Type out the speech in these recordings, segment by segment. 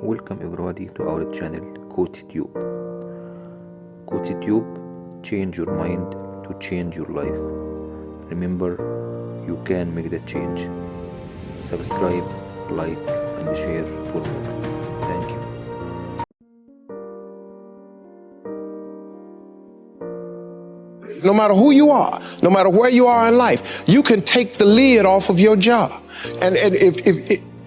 Welcome everybody to our channel CoachTube. CoachTube, change your mind to change your life. Remember, you can make the change. Subscribe, like and share for more. Thank you. No matter who you are, no matter where you are in life, you can take the lid off of your job. And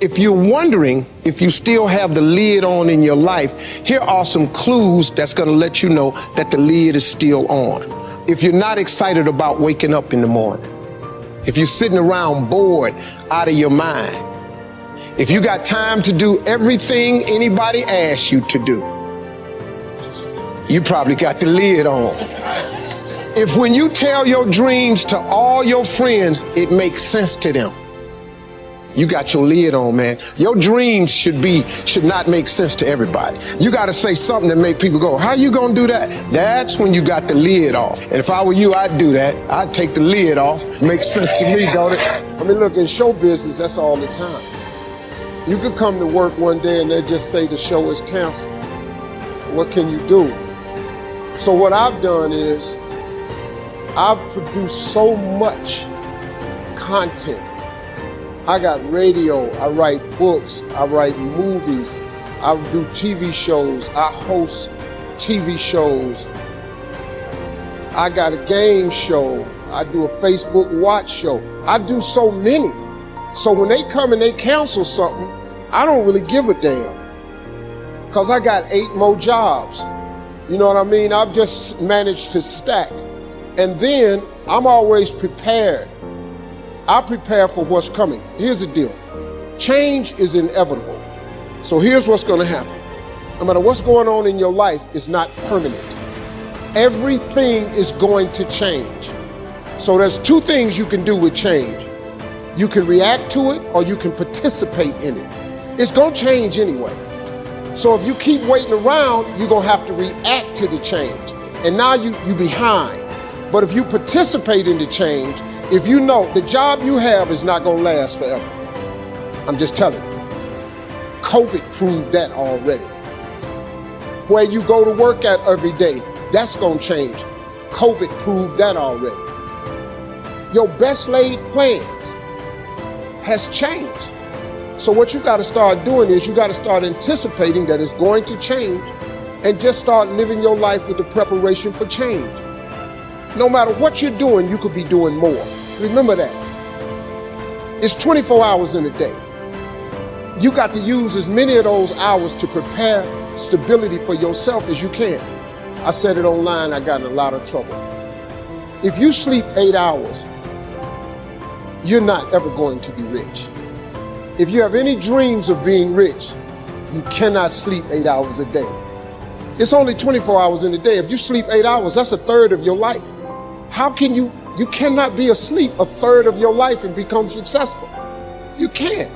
if you're wondering if you still have the lid on in your life, here are some clues that's going to let you know that the lid is still on. If you're not excited about waking up in the morning, if you're sitting around bored out of your mind, if you got time to do everything anybody asks you to do, you probably got the lid on. If when you tell your dreams to all your friends, it makes sense to them, you got your lid on, man. Your dreams should not make sense to everybody. You got to say something that make people go, how you gonna do that? That's when you got the lid off. And if I were you, I'd do that. I'd take the lid off. Makes sense to me, don't it? I mean, look, in show business, that's all the time. You could come to work one day and they just say the show is canceled. What can you do? So what I've done is I've produced so much content. I got radio, I write books, I write movies, I do TV shows, I host TV shows. I got a game show, I do a Facebook watch show. I do so many. So when they come and they cancel something, I don't really give a damn. Because I got 8 more jobs. You know what I mean? I've just managed to stack. And then I'm always prepared. I prepare for what's coming. Here's the deal. Change is inevitable. So here's what's going to happen. No matter what's going on in your life, it's not permanent. Everything is going to change. So there's 2 things you can do with change. You can react to it or you can participate in it. It's going to change anyway. So if you keep waiting around, you're going to have to react to the change. And now you're behind. But if you participate in the change, if you know the job you have is not going to last forever, I'm just telling you, COVID proved that already. Where you go to work at every day, that's going to change. COVID proved that already. Your best laid plans has changed. So what you got to start doing is you got to start anticipating that it's going to change and just start living your life with the preparation for change. No matter what you're doing, you could be doing more. Remember that. It's 24 hours in a day. You got to use as many of those hours to prepare stability for yourself as you can. I said it online, I got in a lot of trouble. If you sleep 8 hours, you're not ever going to be rich. If you have any dreams of being rich, you cannot sleep 8 hours a day. It's only 24 hours in a day. If you sleep 8 hours, that's a third of your life. How can you cannot be asleep a third of your life and become successful. You can't.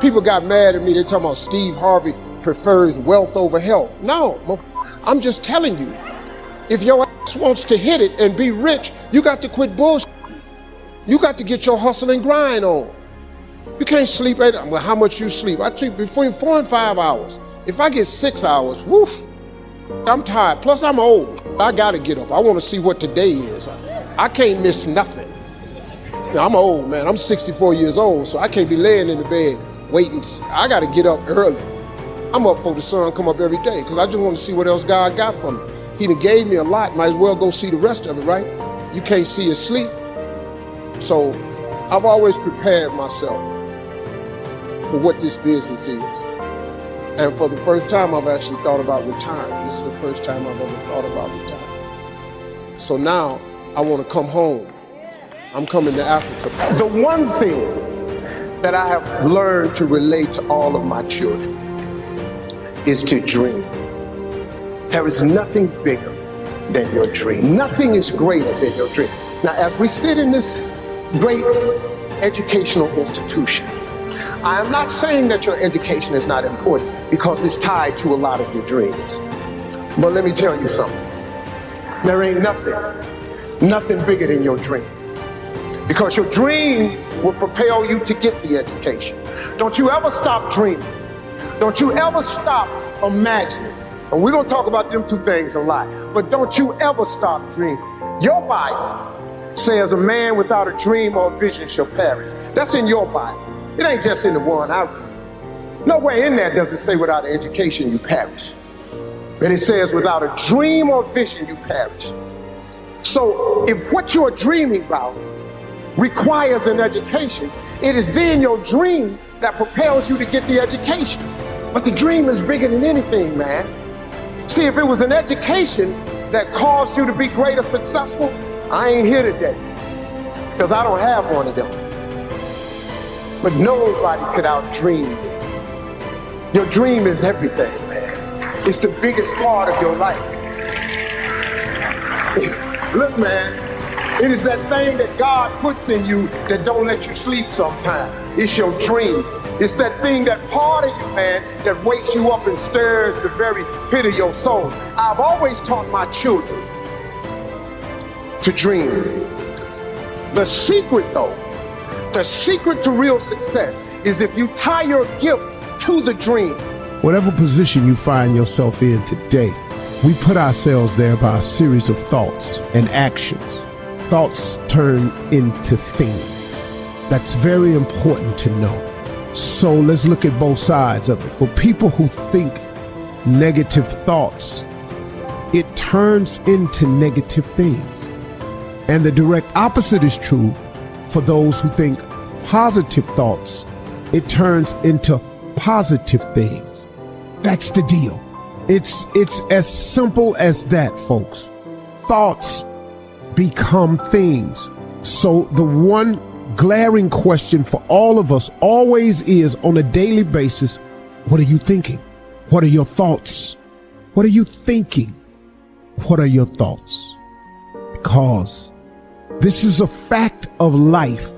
People got mad at me. They're talking about Steve Harvey prefers wealth over health. No, I'm just telling you, if your ass wants to hit it and be rich, you got to quit bullshit. You got to get your hustle and grind on. You can't sleep 8 hours. Well, how much you sleep? I sleep between 4 and 5 hours. If I get 6 hours, woof, I'm tired. Plus I'm old. I got to get up. I want to see what today is. I can't miss nothing. Now, I'm old, man. I'm 64 years old, so I can't be laying in the bed waiting. I got to get up early. I'm up before the sun come up every day because I just want to see what else God got for me. He done gave me a lot. Might as well go see the rest of it, right? You can't see or sleep. So I've always prepared myself for what this business is. And for the first time, I've actually thought about retiring. This is the first time I've ever thought about retiring. So now I want to come home. I'm coming to Africa. The one thing that I have learned to relate to all of my children is to dream. There is nothing bigger than your dream. Nothing is greater than your dream. Now, as we sit in this great educational institution, I am not saying that your education is not important because it's tied to a lot of your dreams. But let me tell you something. There ain't nothing bigger than your dream. Because your dream will propel you to get the education. Don't you ever stop dreaming. Don't you ever stop imagining. And we're going to talk about them two things a lot. But don't you ever stop dreaming. Your Bible says a man without a dream or a vision shall perish. That's in your Bible. It ain't just in the one I read. Nowhere in there does it say without an education you perish. But it says without a dream or vision you perish. So if what you're dreaming about requires an education, it is then your dream that propels you to get the education. But the dream is bigger than anything, man. See, if it was an education that caused you to be great or successful, I ain't here today, because I don't have one of them. But nobody could outdream you. Your dream is everything, man. It's the biggest part of your life. Look, man, it is that thing that God puts in you that don't let you sleep sometimes. It's your dream. It's that thing, that part of you, man, that wakes you up and stirs the very pit of your soul. I've always taught my children to dream. The secret, though, the secret to real success is if you tie your gift to the dream. Whatever position you find yourself in today, we put ourselves there by a series of thoughts and actions. Thoughts turn into things. That's very important to know. So let's look at both sides of it. For people who think negative thoughts, it turns into negative things. And the direct opposite is true for those who think positive thoughts. It turns into positive things. That's the deal. It's as simple as that, folks. Thoughts become things. So the one glaring question for all of us always is, on a daily basis, what are you thinking? What are your thoughts? What are you thinking? What are your thoughts? Because this is a fact of life.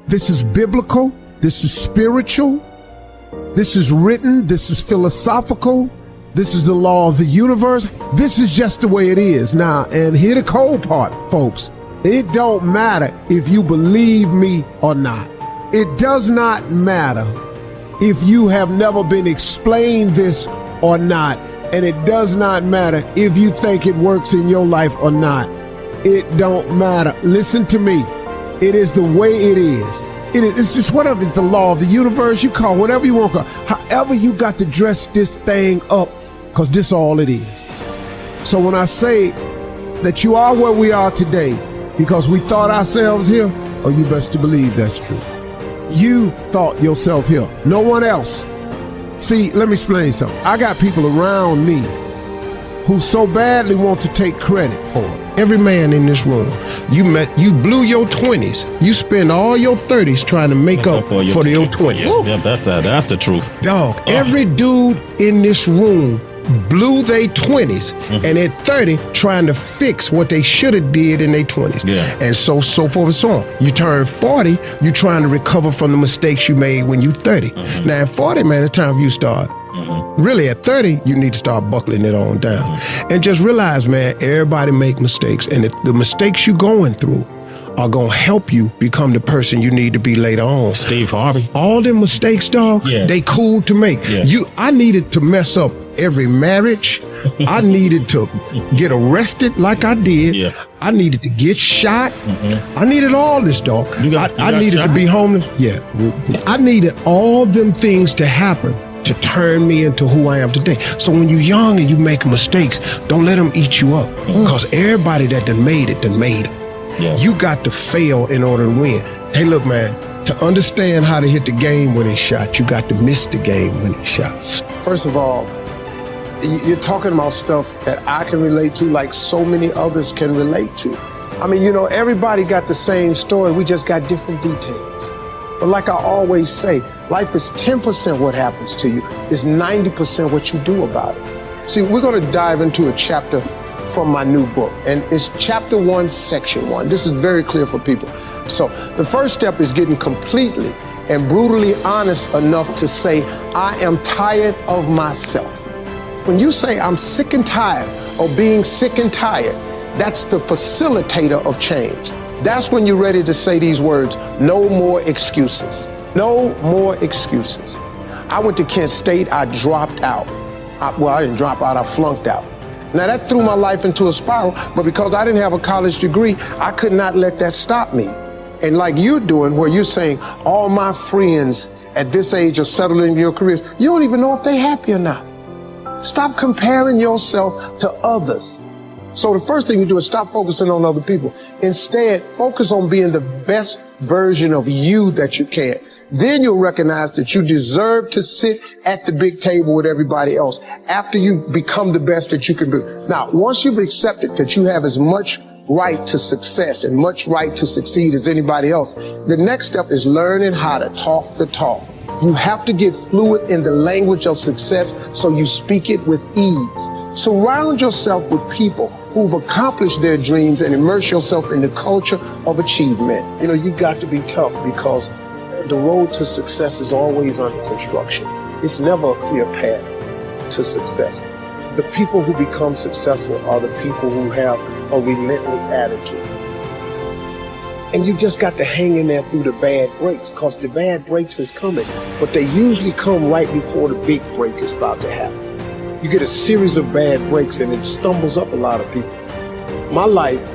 This is biblical. This is spiritual. This is written. This is philosophical. This is the law of the universe. This is just the way it is. Now, and here the cold part, folks. It don't matter if you believe me or not. It does not matter if you have never been explained this or not. And it does not matter if you think it works in your life or not. It don't matter. Listen to me. It is the way it is. It's just whatever. It's the law of the universe. You call whatever you want to call. However you got to dress this thing up, because this all it is. So when I say that you are where we are today because we thought ourselves here, oh, you best to believe that's true. You thought yourself here, no one else. See, let me explain something. I got people around me who so badly want to take credit for it. Every man in this room, you blew your 20s. You spend all your 30s trying to make up for your 20s. Yeah, that's the truth. Dog, every dude in this room blew their 20s and at 30 trying to fix what they should have did in their 20s. Yeah. And so forth and so on. You turn 40, you trying to recover from the mistakes you made when you 30. Now at 40, man, it's time for you to start. Really, at 30, you need to start buckling it on down. And just realize, man, everybody make mistakes. And if the mistakes you're going through are going to help you become the person you need to be later on. Steve Harvey. All them mistakes, dog, they cool to make. Yeah. I needed to mess up every marriage. I needed to get arrested like I did. Yeah. I needed to get shot. I needed all this, dog. I needed shot? to be homeless. Yeah. I needed all them things to happen to turn me into who I am today. So when you're young and you make mistakes, don't let them eat you up. Because everybody that done made it. Yeah. You got to fail in order to win. Hey, look, man, to understand how to hit the game-winning shot, you got to miss the game-winning shot. First of all, you're talking about stuff that I can relate to like so many others can relate to. I mean, you know, everybody got the same story. We just got different details. But like I always say, life is 10% what happens to you. It's 90% what you do about it. See, we're going to dive into a chapter from my new book, and it's chapter 1, section 1. This is very clear for people. So the first step is getting completely and brutally honest enough to say, I am tired of myself. When you say I'm sick and tired of being sick and tired, that's the facilitator of change. That's when you're ready to say these words, no more excuses. No more excuses. I went to Kent State, I dropped out. I didn't drop out, I flunked out. Now that threw my life into a spiral, but because I didn't have a college degree, I could not let that stop me. And like you're doing, where you're saying, all my friends at this age are settled in your careers, you don't even know if they're happy or not. Stop comparing yourself to others. So the first thing you do is stop focusing on other people. Instead, focus on being the best version of you that you can. Then you'll recognize that you deserve to sit at the big table with everybody else after you become the best that you can be. Now, once you've accepted that you have as much right to success and much right to succeed as anybody else, the next step is learning how to talk the talk. You have to get fluid in the language of success so you speak it with ease. Surround yourself with people who've accomplished their dreams and immerse yourself in the culture of achievement. You know, you got to be tough because the road to success is always under construction. It's never a clear path to success. The people who become successful are the people who have a relentless attitude. And you just got to hang in there through the bad breaks, because the bad breaks is coming, but they usually come right before the big break is about to happen. You get a series of bad breaks and it stumbles up a lot of people. My life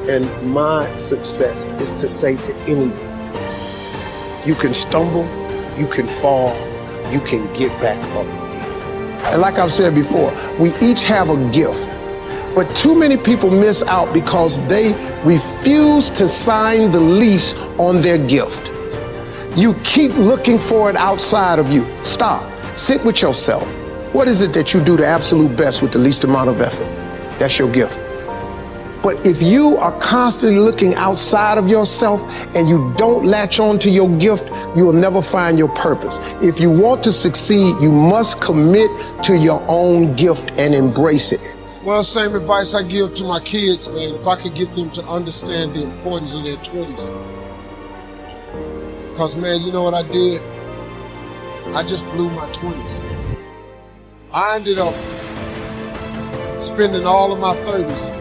and my success is to say to anyone, you can stumble, you can fall, you can get back up again. And like I've said before, we each have a gift. But too many people miss out because they refuse to sign the lease on their gift. You keep looking for it outside of you. Stop. Sit with yourself. What is it that you do the absolute best with the least amount of effort? That's your gift. But if you are constantly looking outside of yourself and you don't latch on to your gift, you will never find your purpose. If you want to succeed, you must commit to your own gift and embrace it. Well, same advice I give to my kids, man. If I could get them to understand the importance of their 20s. Because, man, you know what I did? I just blew my 20s. I ended up spending all of my 30s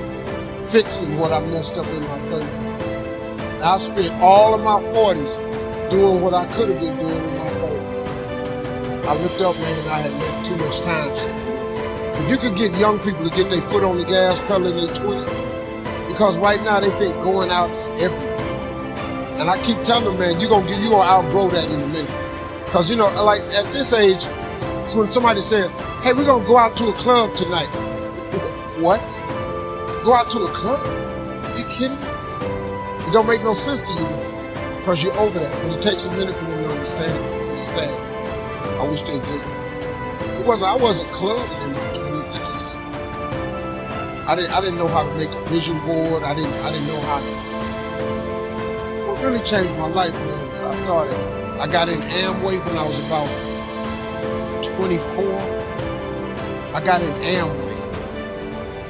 fixing what I messed up in my 30s. I spent all of my 40s doing what I could have been doing in my 30s. I looked up, man, I had let too much time slip. If you could get young people to get their foot on the gas pedal in their 20s, because right now they think going out is everything. And I keep telling them, man, you're gonna outgrow that in a minute. Because, you know, like at this age, it's when somebody says, hey, we're gonna go out to a club tonight. What? Go out to a club? Are you kidding me? It don't make no sense to you, man, because you're over that. But it takes a minute for them to understand it. It's sad. I wish they did. I wasn't clubbing in my 20s. I didn't know how to make a vision board. I didn't know how to. What really changed my life, man, was I got in Amway when I was about 24. I got in Amway.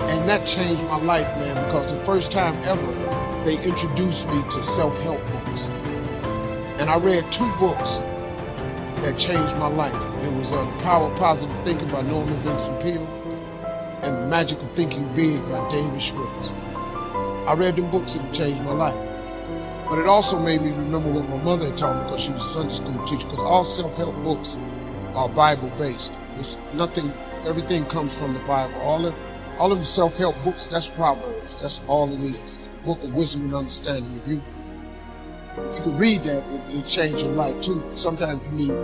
And that changed my life, man, because the first time ever they introduced me to self-help books. And I read 2 books that changed my life. It was The Power of Positive Thinking by Norman Vincent Peale and The Magic of Thinking Big by David Schwartz. I read them books and it changed my life. But it also made me remember what my mother had taught me, because she was a Sunday school teacher, because all self-help books are Bible-based. It's nothing, everything comes from the Bible. All of the self-help books, that's Proverbs. That's all it is. A book of wisdom and understanding. If you could read that, it'll change your life too. But sometimes you need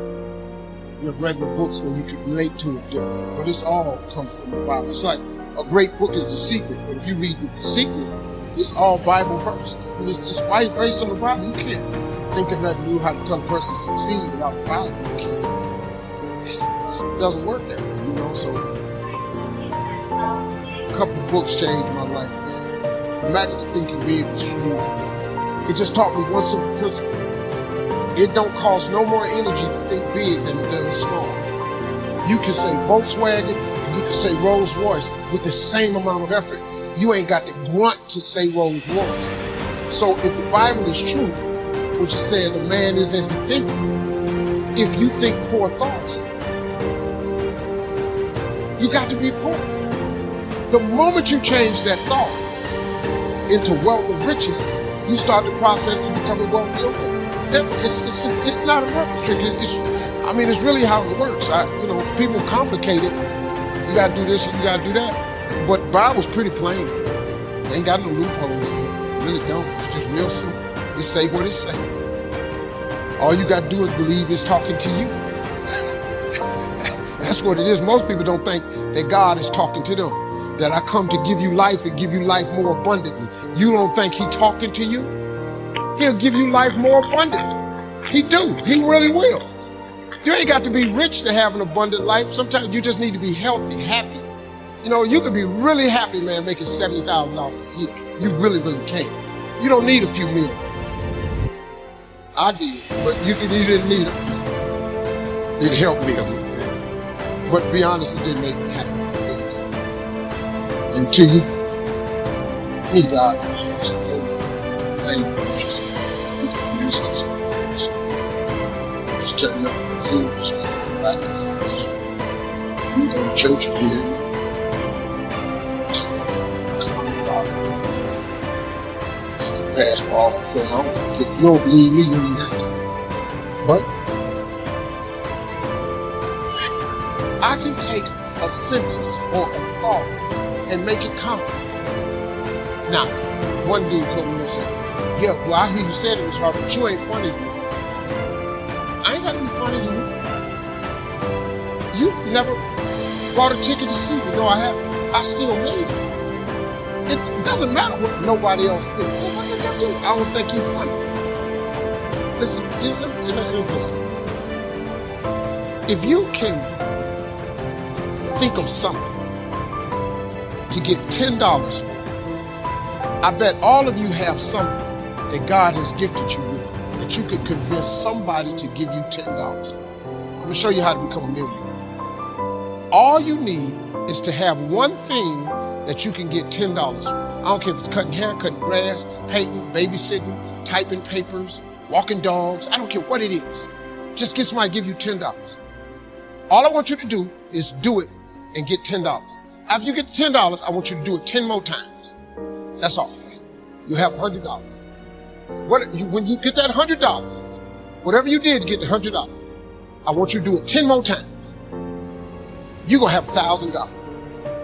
your regular books where you can relate to it differently. But it's all comes from the Bible. It's like a great book is The Secret, but if you read The Secret, it's all Bible first. And it's just based on the Bible. You can't think of nothing new how to tell a person to succeed without the Bible. You can't. It just doesn't work that way, you know. So a couple of books changed my life, man. The Magic of Thinking Big was huge. It just taught me one simple principle. It don't cost no more energy to think big than it does small. You can say Volkswagen and you can say Rolls Royce with the same amount of effort. You ain't got to grunt to say Rolls Royce. So if the Bible is true, which it says a man is as he thinketh, if you think poor thoughts, you got to be poor. The moment you change that thought into wealth and riches, you start the process to becoming wealthy. It's not a murder trick. I mean, it's really how it works. People complicate it. You gotta do this and you gotta do that. But Bible's pretty plain. Ain't got no loopholes in it. Really don't. It's just real simple. It say what it say. All you gotta do is believe it's talking to you. That's what it is. Most people don't think that God is talking to them. That I come to give you life and give you life more abundantly. You don't think He talking to you? He'll give you life more abundantly. He do. He really will. You ain't got to be rich to have an abundant life. Sometimes you just need to be healthy, happy. You could be really happy, man, making $70,000 a year. You really, really can. You don't need a few million. I did, but you didn't need it. It helped me a little bit. But to be honest, it didn't make me happy. It really didn't. Until you need God, man. Just tell you off from the head, just what I did. You go to church and hear you. Take it from me. Come on, God. You can pass me off and say, if you don't believe me, you ain't got to. But I can take a sentence or a thought and make it common. Now, one dude told me, he said, yeah, well, I hear you said it was hard, but you ain't funny to me. I ain't got to be funny to you. You've never bought a ticket to see me. No, I haven't. I still made it. It doesn't matter what nobody else thinks. What did I do? I don't think you're funny. Listen, listen. If you can think of something to get $10 for, I bet all of you have something that God has gifted you with that you could convince somebody to give you $10 for. I'm gonna show you how to become a millionaire. All you need is to have one thing that you can get $10 for. I don't care if it's cutting hair, cutting grass, painting, babysitting, typing papers, walking dogs. I don't care what it is. Just get somebody to give you $10. All I want you to do is do it and get $10. After you get $10, I want you to do it 10 more times. That's all. You have $100. When you get that $100, whatever you did to get the $100, I want you to do it 10 more times. You're gonna have $1,000.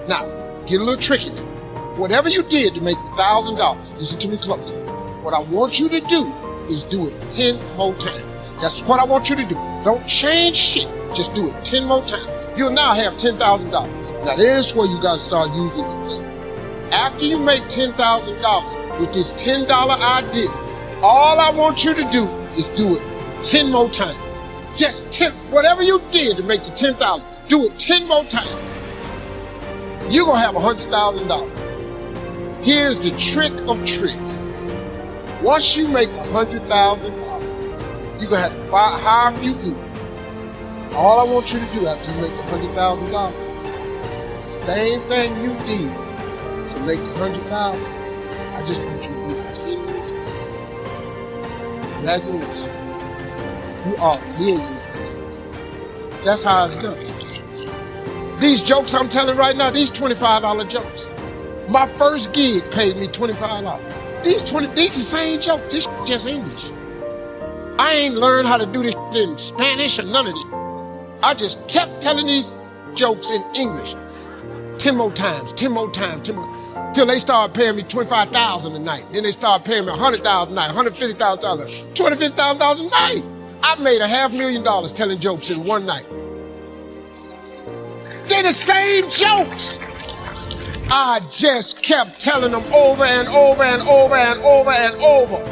Now, get a little tricky now. Whatever you did to make the $1,000, listen to me close. What I want you to do is do it 10 more times. That's what I want you to do. Don't change shit. Just do it 10 more times. You'll now have $10,000. Now, there's where you gotta start using your faith. After you make $10,000 with this $10 idea, all I want you to do is do it 10 more times. Just 10, whatever you did to make the 10,000, do it 10 more times. You're gonna have $100,000. Here's the trick of tricks. Once you make $100,000, you're gonna have to hire a few people. All I want you to do after you make $100,000, same thing you did to make the $100,000, I just want you to do it 10 more times. Congratulations. You are a millionaire. That's how it's done. These jokes I'm telling right now, these $25 jokes. My first gig paid me $25. These the same jokes. This just English. I ain't learned how to do this in Spanish or none of this. I just kept telling these jokes in English. 10 more times, 10 more times, 10 more. Till they started paying me $25,000 a night. Then they started paying me $100,000 a night, $150,000, $250,000 a night. I made $500,000 telling jokes in one night. They're the same jokes. I just kept telling them over and over and over and over and over.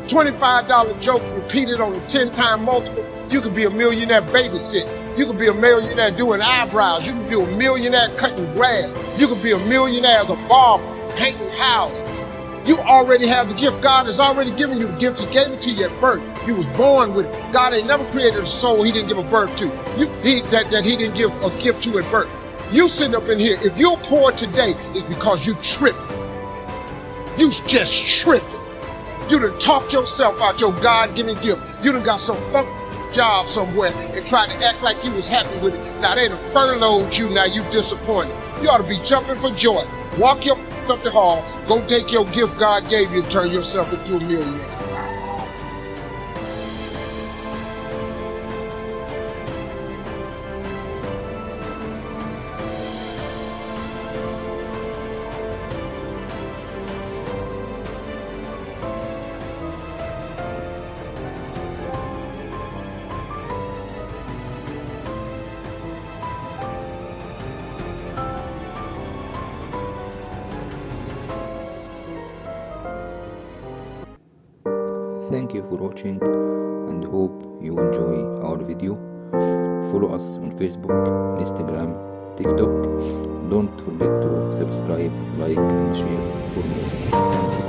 $25 jokes repeated on a 10-time multiple. You could be a millionaire babysitting. You could be a millionaire doing eyebrows. You could be a millionaire cutting grass. You could be a millionaire as a barber, painting houses. You already have the gift. God has already given you the gift. He gave it to you at birth. You was born with it. God ain't never created a soul He didn't give a birth to. That He didn't give a gift to at birth. You sitting up in here, if you're poor today, it's because you tripping. You just tripping. You done talked yourself out your God-given gift. You done got some funk job somewhere and tried to act like you was happy with it. Now they done furloughed you, now you disappointed. You ought to be jumping for joy. Walk your up the hall, go take your gift God gave you and turn yourself into a millionaire. Thank you for watching and hope you enjoy our video. Follow us on Facebook, Instagram, TikTok. Don't forget to subscribe, like and share for more. Thank you.